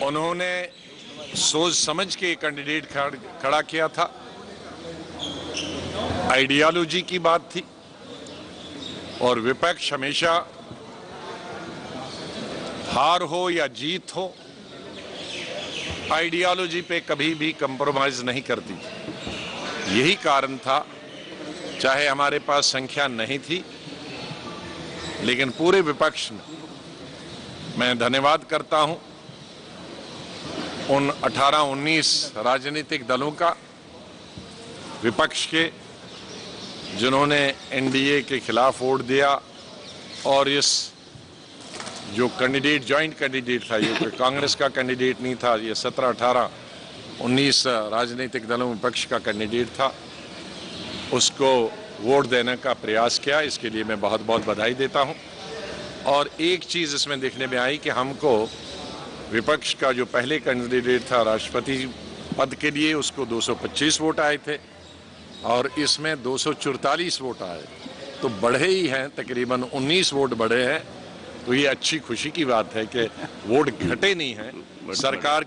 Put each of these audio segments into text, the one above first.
उन्होंने सोच समझ के कैंडिडेट खड़ा किया था। आइडियोलॉजी की बात थी और विपक्ष हमेशा हार हो या जीत हो आइडियोलॉजी पे कभी भी कंप्रोमाइज नहीं करती। यही कारण था, चाहे हमारे पास संख्या नहीं थी, लेकिन पूरे विपक्ष में मैं धन्यवाद करता हूं उन 18-19 राजनीतिक दलों का, विपक्ष के, जिन्होंने एनडीए के खिलाफ वोट दिया और इस जो कैंडिडेट ज्वाइंट कैंडिडेट था, ये कांग्रेस का कैंडिडेट नहीं था, ये 17, 18, 19 राजनीतिक दलों विपक्ष का कैंडिडेट था, उसको वोट देने का प्रयास किया। इसके लिए मैं बहुत बहुत बधाई देता हूं। और एक चीज़ इसमें देखने में आई कि हमको विपक्ष का जो पहले कैंडिडेट था राष्ट्रपति पद के लिए, उसको 225 वोट आए थे और इसमें 244 वोट आए, तो बढ़े ही हैं, तकरीबन 19 वोट बढ़े हैं। तो ये अच्छी खुशी की बात है कि वोट घटे नहीं हैं। सरकार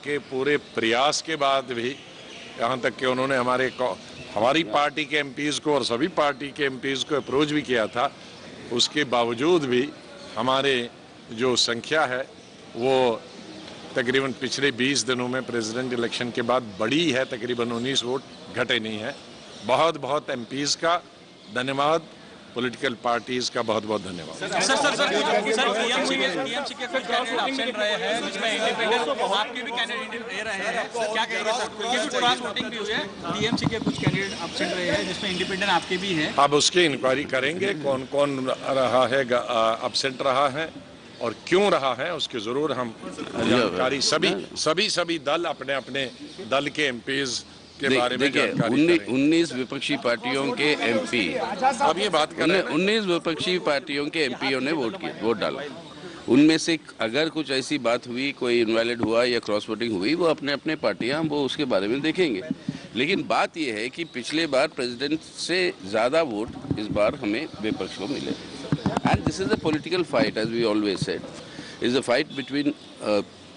के पूरे प्रयास के बाद भी, यहाँ तक कि उन्होंने हमारी पार्टी के एमपीज़ को और सभी पार्टी के एमपीज़ को अप्रोच भी किया था, उसके बावजूद भी हमारे जो संख्या है वो तकरीबन पिछले 20 दिनों में प्रेसिडेंट इलेक्शन के बाद बढ़ी है, तकरीबन 19 वोट, घटे नहीं है। बहुत बहुत एमपीज़ का धन्यवाद, पॉलिटिकल पार्टीज का बहुत बहुत धन्यवाद। टीएमसी के कुछ कैंडिडेट एब्सेंट रहे हैं, जिसमें इंडिपेंडेंट आपके भी कैंडिडेट दे रहे हैं, क्या कहेंगे सर? क्योंकि क्रॉस वोटिंग भी हुई है, टीएमसी के कुछ कैंडिडेट एब्सेंट रहे हैं, जिसमें इंडिपेंडेंट आपके भी हैं। अब उसकी इंक्वायरी करेंगे, कौन कौन रहा है, एब्सेंट रहा है और क्यों रहा है, उसकी जरूर हम जानकारी सभी दल अपने अपने दल के एमपीज के बारे में जानकारी करेंगे। 19 विपक्षी पार्टियों के एमपी, अब ये बात करें, 19 विपक्षी पार्टियों के एमपीओ ने वोट डाला। उनमें से अगर कुछ ऐसी बात हुई, कोई इनवैलिड हुआ या क्रॉस वोटिंग हुई, वो अपने अपने पार्टियां वो उसके बारे में देखेंगे। लेकिन बात यह है कि पिछले बार प्रेसिडेंट से ज़्यादा वोट इस बार हमें विपक्ष को मिले। And this is a political fight, as we always said, is a fight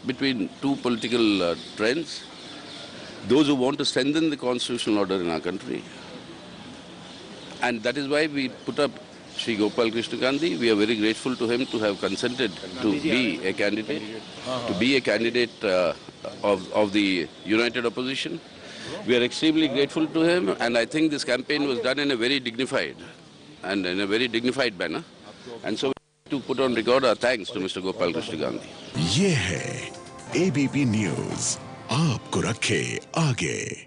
between two political trends, those who want to strengthen the constitutional order in our country. And that is why we put up Shri Gopal Krishna Gandhi. We are very grateful to him to have consented to be a candidate, of the united opposition. We are extremely grateful to him, and I think this campaign was done in a very dignified manner. And so we have to put on record our thanks to Mr. Gopal Krishna Gandhi. ये है ABP News, आपको रखे आगे।